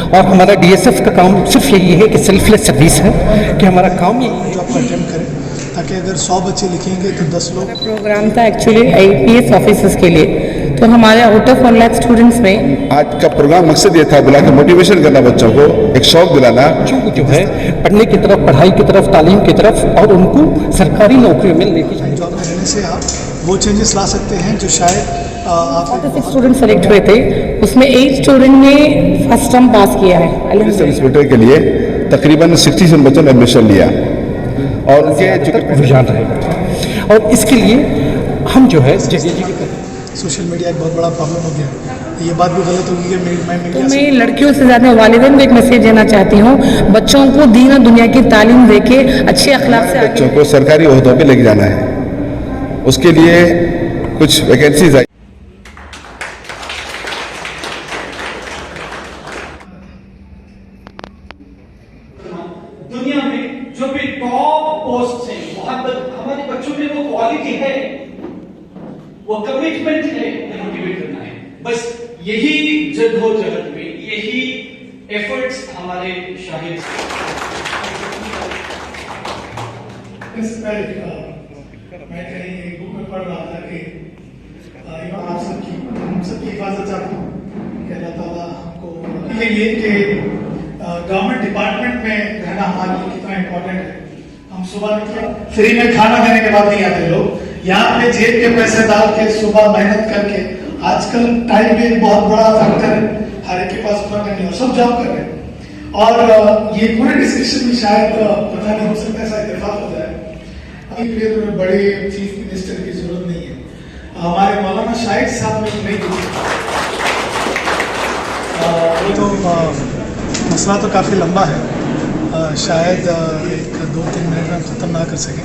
और हमारा डीएसएफ का काम सिर्फ यही है कि सेल्फलेस सर्विस है, कि हमारा काम यही है जॉब का अटेम्प्ट करें, ताकि अगर 100 बच्चे लिखेंगे तो 10 लोग। प्रोग्राम था एक्चुअली आईपीएस ऑफिसर्स के लिए, तो हमारे आउट ऑफ 1 लाख स्टूडेंट्स में आज का प्रोग्राम मकसद ये था बुला के मोटिवेशन करना, बच्चों को एक शौक दिलाना, बच्चों को जो है पढ़ने की तरफ, पढ़ाई की तरफ, तालीम की तरफ, और उनको सरकारी नौकरी में लेके जाए। जॉब में रहने से आप वो चेंजेस ला सकते हैं जो शायद आप 46 स्टूडेंट सेलेक्ट हुए थे, उसमें 8 स्टूडेंट ने फर्स्ट टर्म पास किया है। पुलिस इंस्पेक्टर के लिए तकरीबन 67 बच्चों ने एडमिशन लिया और उनके रुझान रहेगा। और इसके लिए हम जो है सोशल मीडिया एक बहुत बड़ा प्रॉब्लम हो गया है। ये बात भी गलत होगी कि मैं तो मीडिया मैं लड़कियों से ज़्यादा वालिदैन को एक मैसेज देना चाहती हूँ, बच्चों को दीन और दुनिया की तालीम देके अच्छे अखलाक से बच्चों को सरकारी ओहदों पे लेके जाना है, उसके लिए कुछ वैकेंसीज आई। दुनिया में जो भी टॉप पोस्ट है, हमारे बच्चों में वो क्वालिटी है, वो कमिटमेंट है, मोटिवेट करना है। बस यही जद्दोजहद में, यही एफर्ट्स हमारे शाहिद मैं कहीं एक बुक में पढ़ रहा था कि आप सबकी हम सबकी हिफाजत चाहता हूँ कि अल्लाह ताला हमको ये कि गवर्नमेंट डिपार्टमेंट में रहना हमारे लिए कितना इम्पोर्टेंट है। हम सुबह निकले, फ्री में खाना देने के बाद नहीं आते लोग, यहाँ पे जेब के पैसे डाल के सुबह मेहनत करके, आजकल टाइम भी एक बहुत बड़ा फैक्टर है, हर एक के पास उतना नहीं और सब जॉब कर रहे हैं। और ये पूरे डिस्कशन में शायद पता नहीं हो सकता ऐसा इत्तेफाक हो जाए, फिर बड़े चीफ मिनिस्टर की जरूरत नहीं है, हमारे मौलाना शाहिद साहब ने नहीं दी। तो मसला तो काफ़ी लंबा है, शायद एक 2-3 मिनट में ख़त्म ना कर सकें,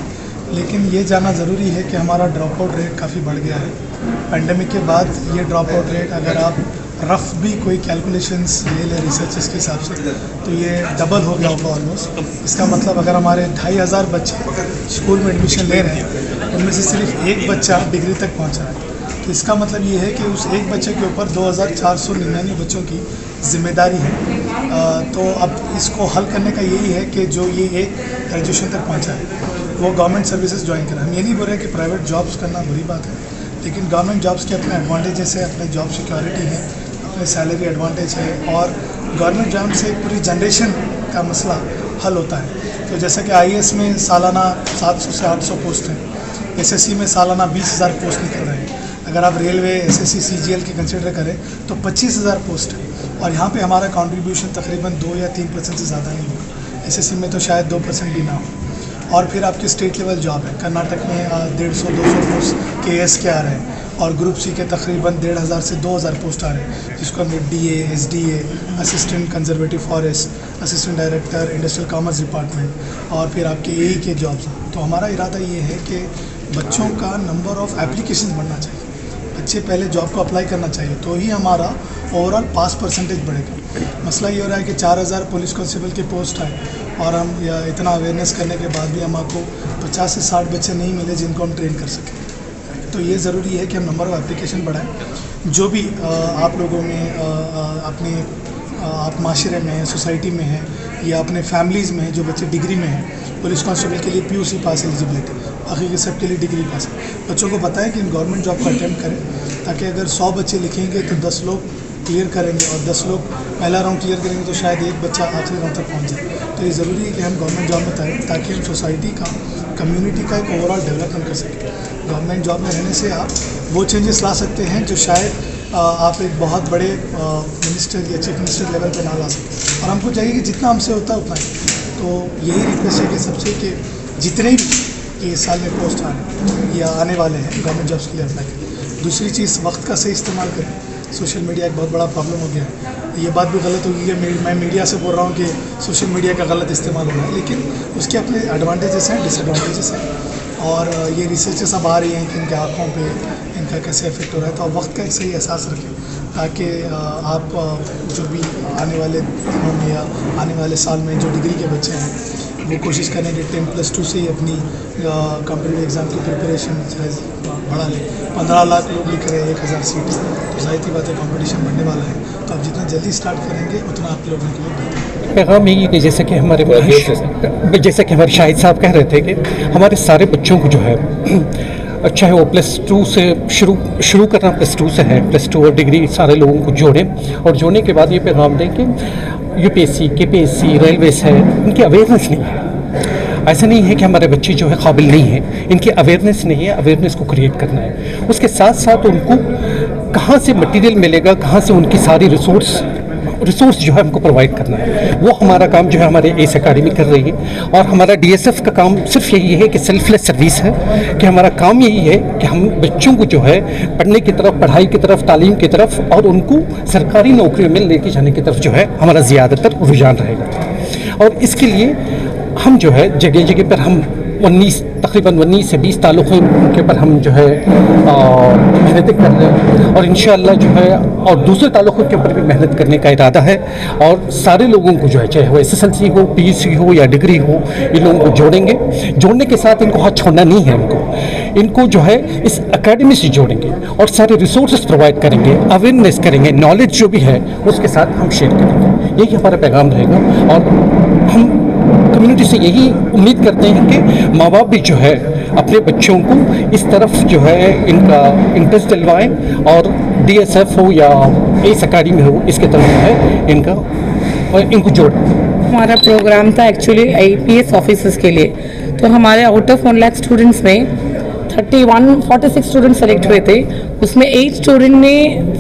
लेकिन ये जानना ज़रूरी है कि हमारा ड्रॉप आउट रेट काफ़ी बढ़ गया है। पेंडेमिक के बाद ये ड्रॉप आउट रेट अगर आप रफ भी कोई कैलकुलेशंस ले लें रिसर्चर्स के हिसाब से तो ये डबल हो गया होगा ऑलमोस्ट। इसका मतलब अगर हमारे 2500 बच्चे स्कूल में एडमिशन ले रहे हैं, उनमें से सिर्फ एक बच्चा डिग्री तक पहुंचा है, तो इसका मतलब ये है कि उस एक बच्चे के ऊपर 2499 बच्चों की जिम्मेदारी है। तो अब इसको हल करने का यही है कि जो ये एक ग्रेजुएशन तक पहुंचा है वो गवर्नमेंट सर्विसेज ज्वाइन करें। हम ये नहीं बोल रहे कि प्राइवेट जॉब्स करना बुरी बात है, लेकिन गवर्नमेंट जॉब्स के अपने एडवांटेजेस है, अपने जॉब सिक्योरिटी है, अपने सैलरी एडवांटेज है, और गवर्नमेंट जॉब से पूरी जनरेशन का मसला हल होता है। तो जैसे कि आईएएस में सालाना 700 से 800 पोस्ट हैं, एसएससी में सालाना 20,000 पोस्ट निकल रहे हैं, अगर आप रेलवे एसएससी सीजीएल की कंसिडर करें तो 25,000 पोस्ट है, और यहाँ पे हमारा कंट्रीब्यूशन तकरीबन 2 या 3% से ज़्यादा नहीं होगा। एसएससी में तो शायद 2% भी ना हो। और फिर आपकी स्टेट लेवल जॉब है, कर्नाटक में 150-200 पोस्ट केएस के आ रहे हैं, और ग्रुप सी के तकरीबन 1,500 से 2,000 पोस्ट आ रहे हैं, जिसको हम DA, SDA, assistant conservative forest, assistant director industrial commerce department, और फिर आपके एई के जॉब्स हैं। तो हमारा इरादा ये है कि बच्चों का नंबर ऑफ़ एप्लीकेशन बढ़ना चाहिए, बच्चे पहले जॉब को अप्लाई करना चाहिए, तो ही हमारा ओवरऑल पास परसेंटेज बढ़ेगा। मसला ये हो रहा है कि 4,000 पुलिस कांस्टेबल के पोस्ट है, और हम इतना अवेयरनेस करने के बाद भी हमको 50 से 60 बच्चे नहीं मिले जिनको हम ट्रेन कर सकें। तो ये ज़रूरी है कि हम नंबर ऑफ़ एप्लीकेशन बढ़ाएं। जो भी आप लोगों में अपने आप माशरे में हैं, सोसाइटी में हैं, या अपने फैमिलीज़ में हैं जो बच्चे डिग्री में हैं, पुलिस कांस्टेबल के लिए पीयूसी पास एलिजिबिलिटी, बाकी के सब के लिए डिग्री पास है। बच्चों को पता है कि इन गवर्नमेंट जॉब का अटेम्प्ट करें, ताकि अगर 100 बच्चे लिखेंगे तो 10 लोग क्लियर करेंगे, और 10 लोग पहला राउंड क्लियर करेंगे तो शायद एक बच्चा आखिरी राउंड तक पहुंच जाए। तो ये ज़रूरी है कि हम गवर्नमेंट जॉब में तैयार, ताकि हम सोसाइटी का, कम्युनिटी का एक ओवरऑल डेवलपमेंट कर सकें। गवर्नमेंट जॉब में रहने से आप वो चेंजेस ला सकते हैं जो शायद आप एक बहुत बड़े मिनिस्टर या चीफ मिनिस्टर लेवल पे ना ला सकते, और हमको चाहिए कि जितना हमसे होता है उतना ही। तो यही रिक्वेस्ट है कि सबसे कि जितने भी इस साल में पोस्ट आ रहे हैं या आने वाले हैं गवर्नमेंट जॉब्स के लिए अप्लाई करें। दूसरी चीज़, वक्त का सही इस्तेमाल करें। सोशल मीडिया एक बहुत बड़ा प्रॉब्लम हो गया है। ये बात भी गलत होगी कि मैं मीडिया से बोल रहा हूँ कि सोशल मीडिया का गलत इस्तेमाल हो रहा है, लेकिन उसके अपने एडवांटेजेस हैं, डिसएडवांटेजेस हैं, और ये रिसर्चेस अब आ रही हैं कि इनके आँखों पे इनका कैसे इफेक्ट हो रहा है। तो आप वक्त का एक सही एहसास रखें, ताकि आप जो भी आने वाले दिनों में या आने वाले साल में जो डिग्री के बच्चे हैं वो कोशिश करेंगे 10+2 से ही अपनी कॉम्पिटिटिव एग्ज़ाम की प्रिपरेशन बढ़ा लें। 15 लाख लोग लिख रहे हैं 1000 सीट, तो जाहिर सी बात है कॉम्पिटिशन बढ़ने वाला है। तो आप जितना जल्दी स्टार्ट करेंगे उतना आप लोगों के लिए बेहतर है। पैगाम यही है कि जैसे कि हमारे शाहिद साहब कह रहे थे कि हमारे सारे बच्चों को जो है चाहे वो +2 से शुरू करना +2 से है, +2 और डिग्री सारे लोगों को जोड़ें और जोड़ने के बाद ये पैगाम दें कि UPSC, KPSC, रेलवेज है, इनकी अवेयरनेस नहीं है। ऐसा नहीं है कि हमारे बच्चे जो है काबिल नहीं हैं, इनकी अवेयरनेस नहीं है, अवेयरनेस को क्रिएट करना है। उसके साथ साथ उनको कहाँ से मटेरियल मिलेगा, कहाँ से उनकी सारी रिसोर्स जो है हमको प्रोवाइड करना है। वो हमारा काम जो है हमारे एस अकेडमी कर रही है और हमारा DSF का काम सिर्फ यही है कि सेल्फलेस सर्विस है, कि हमारा काम यही है कि हम बच्चों को जो है पढ़ने की तरफ, पढ़ाई की तरफ, तालीम की तरफ और उनको सरकारी नौकरियों में लेके जाने की तरफ जो है हमारा ज़्यादातर रुझान रहेगा। और इसके लिए हम जो है जगह जगह पर हम तकरीबन 19 से 20 तालुक़ों के ऊपर हम जो है मेहनत कर रहे हैं और इंशाअल्लाह जो है और दूसरे तालुक़ों के ऊपर भी मेहनत करने का इरादा है। और सारे लोगों को जो है चाहे वो SSLC हो, PUC हो या डिग्री हो, इन लोगों को जोड़ेंगे। जोड़ने के साथ इनको हाथ छोड़ना नहीं है, इनको जो है इस अकेडमी से जोड़ेंगे और सारे रिसोर्सेज प्रोवाइड करेंगे, अवेयरनेस करेंगे, नॉलेज जो भी है उसके साथ हम शेयर करेंगे। यही हमारा पैगाम रहेगा और हम कम्युनिटी से यही उम्मीद करते हैं कि माँ बाप भी जो है अपने बच्चों को इस तरफ जो है इनका इंटरेस्ट दिलवाएं और DSF हो या एस अकेडमी हो, इसके तरफ जो है इनको जोड़ें। हमारा प्रोग्राम था एक्चुअली IPS ऑफिसर्स के लिए, तो हमारे आउट ऑफ 1 लाख स्टूडेंट्स में 46 स्टूडेंट सेलेक्ट हुए थे, उसमें 8 स्टूडेंट ने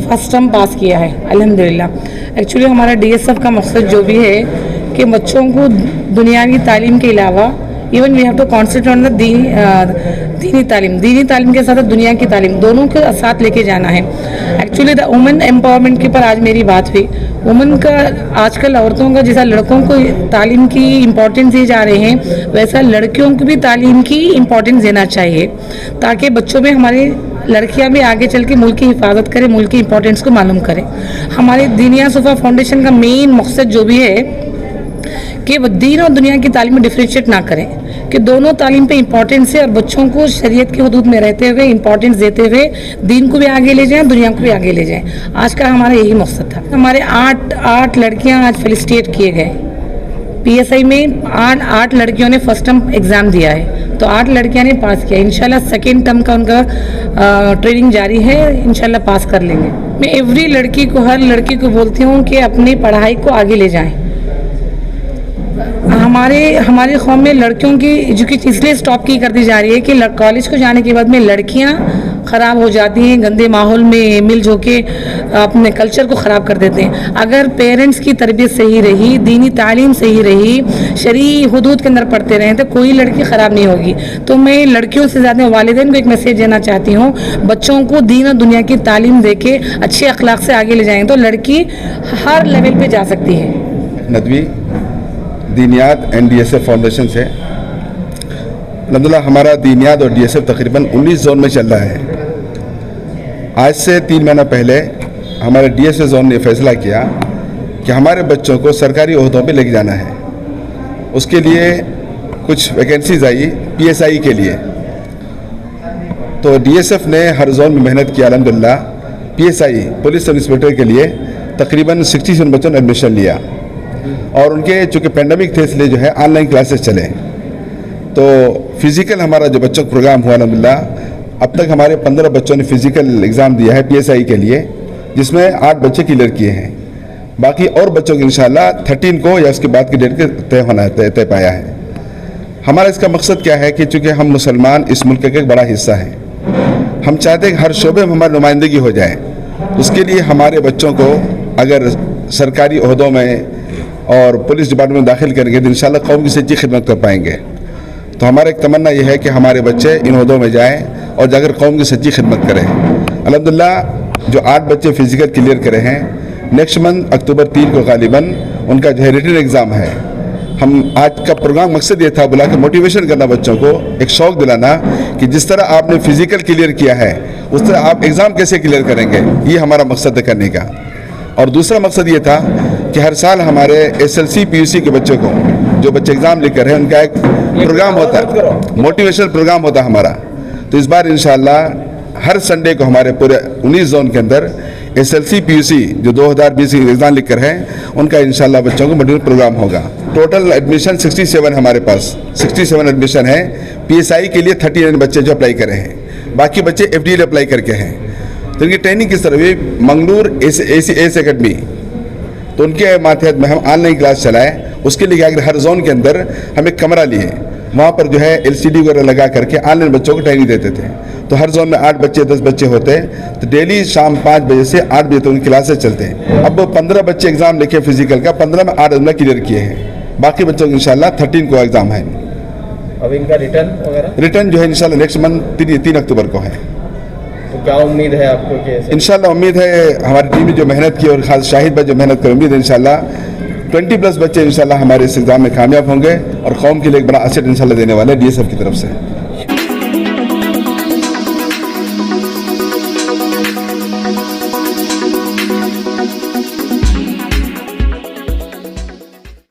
फर्स्ट टर्म पास किया है अल्हम्दुलिल्लाह। एक्चुअली हमारा DSF का मकसद जो भी है कि बच्चों को दुनियावी तालीम के अलावा even we have to concentrate on the दीनी तालीम के साथ दुनिया की तालीम दोनों के साथ लेके जाना है। एक्चुअली द वुमेन एम्पावरमेंट के ऊपर आज मेरी बात हुई। वुमेन का आजकल औरतों का जैसा लड़कों को तालीम की इम्पोर्टेंस दिए जा रहे हैं, वैसा लड़कियों को भी तालीम की इम्पोर्टेंस देना चाहिए ताकि बच्चों में हमारे लड़कियां भी आगे चल के मुल्क की हिफाजत करें, मुल्क की इम्पोर्टेंस को मालूम करें। हमारे दीनिया सुफा फाउंडेशन का मेन मकसद जो भी है कि वो दीन और दुनिया की तालीम में डिफ्रेंशिएट ना करें, कि दोनों तालीम पे इम्पोर्टेंस है और बच्चों को शरीयत के हदूद में रहते हुए इम्पोर्टेंस देते हुए दीन को भी आगे ले जाएं, दुनिया को भी आगे ले जाएं। आज का हमारा यही मकसद था। हमारे 8 लड़कियां आज फेलिसिटेट किए गए। PSI में 8 लड़कियों ने फर्स्ट टर्म एग्ज़ाम दिया है, तो 8 लड़कियां ने पास किया। इंशाल्लाह सेकेंड टर्म का उनका ट्रेनिंग जारी है, इंशाल्लाह पास कर लेंगे। मैं एवरी लड़की को, हर लड़की को बोलती हूँ कि अपनी पढ़ाई को आगे ले जाएं। हमारे कौम में लड़कियों की एजुकेशन इसलिए स्टॉप की कर दी जा रही है कि कॉलेज को जाने के बाद में लड़कियां ख़राब हो जाती हैं, गंदे माहौल में मिल जो के अपने कल्चर को ख़राब कर देते हैं। अगर पेरेंट्स की तरबियत सही रही, दीनी तालीम सही रही, शरई हुदूद के अंदर पढ़ते रहें तो कोई लड़की ख़राब नहीं होगी। तो मैं लड़कियों से ज़्यादा वालिदैन को एक मैसेज देना चाहती हूँ, बच्चों को दीन और दुनिया की तालीम दे के अच्छे अखलाक से आगे ले जाएंगे तो लड़की हर लेवल पर जा सकती है। नदवी दीनियात एंड DSF फाउंडेशन से अल्हम्दुलिल्लाह हमारा दीनियात और DSF तकरीबन 19 जोन में चल रहा है। आज से 3 महीना पहले हमारे DSF जोन ने फैसला किया कि हमारे बच्चों को सरकारी ओहदों पे लेके जाना है। उसके लिए कुछ वैकेंसीज आई PSI के लिए, तो DSF ने हर जोन में मेहनत किया। अल्हम्दुलिल्लाह PSI पुलिस सब इंस्पेक्टर के लिए तकरीबन 67 बच्चों ने एडमिशन लिया और उनके चूँकि पेंडेमिक थे इसलिए जो है ऑनलाइन क्लासेस चले। तो फिज़िकल हमारा जो बच्चों का प्रोग्राम हुआ अल्हम्दुलिल्लाह, अब तक हमारे 15 बच्चों ने फिज़िकल एग्ज़ाम दिया है PSI के लिए, जिसमें 8 बच्चे क्लियर किए हैं। बाकी और बच्चों को इंशाल्लाह 13 को या उसके बाद की डेट के तय पाया है। हमारा इसका मकसद क्या है कि चूँकि हम मुसलमान इस मुल्क का एक बड़ा हिस्सा हैं, हम चाहते हैं कि हर शोबे में हमारी नुमाइंदगी हो जाए। उसके लिए हमारे बच्चों को अगर सरकारी ओहदों में और पुलिस डिपार्टमेंट में दाखिल करेंगे तो इंशाल्लाह कौम की सच्ची खिदमत कर पाएंगे। तो हमारा एक तमन्ना यह है कि हमारे बच्चे इन ओहदों में जाएं और जाकर कौम की सच्ची खिदमत करें। अल्हम्दुलिल्लाह जो 8 बच्चे फिज़िकल क्लियर करे हैं, नेक्स्ट मंथ अक्टूबर 3 को गालिबन उनका जो है रिटन एग्ज़ाम है। हम आज का प्रोग्राम मकसद ये था बुला के मोटिवेशन करना, बच्चों को एक शौक़ दिलाना कि जिस तरह आपने फिज़िकल क्लियर किया है उस तरह आप एग्ज़ाम कैसे क्लियर करेंगे, ये हमारा मकसद है करने का। और दूसरा मकसद ये था कि हर साल हमारे SLC PUC के बच्चों को, जो बच्चे एग्ज़ाम लिखकर हैं, उनका एक प्रोग्राम होता है, मोटिवेशनल प्रोग्राम होता है हमारा। तो इस बार इंशाल्लाह हर संडे को हमारे पूरे 19 जोन के अंदर SLC PUC जो 2020 एग्ज़ाम लिखकर हैं, उनका इंशाल्लाह बच्चों को मोटिवेशनल प्रोग्राम होगा। टोटल एडमिशन 67 हमारे पास 67 एडमिशन है। PSI के लिए 39 बच्चे जो अप्लाई करे हैं, बाकी बच्चे FDL अप्लाई करके हैं। तो इनकी ट्रेनिंग किस तरह हुई? मंगलूर एस अकेडमी, तो उनके माध्यम में हम ऑनलाइन क्लास चलाए। उसके लिए क्या, हर जोन के अंदर हम एक कमरा लिए, वहाँ पर जो है LCD वगैरह लगा करके ऑनलाइन बच्चों को ट्रेनिंग देते थे। तो हर जोन में 8 बच्चे 10 बच्चे होते, तो डेली शाम 5 बजे से 8 बजे तक उनकी क्लासेस चलते हैं। अब 15 बच्चे एग्ज़ाम लिखे फिजिकल का, 15 में 8 हमने क्लियर किए हैं, बाकी बच्चों को इंशाल्लाह 13 को एग्ज़ाम है। अब इनका रिटर्न वगैरह? रिटर्न जो है इंशाल्लाह नेक्स्ट मंथ 3 अक्टूबर को है। तो क्या उम्मीद है आपको कि इंशाल्लाह उम्मीद है, हमारी टीम ने जो मेहनत की और खास शाहिद भाई जो मेहनत कर, उम्मीद है इंशाल्लाह 20+ बच्चे इंशाल्लाह हमारे इस एग्ज़ाम में कामयाब होंगे और कौम के लिए एक बड़ा असर इंशाल्लाह देने वाले DSF की तरफ से।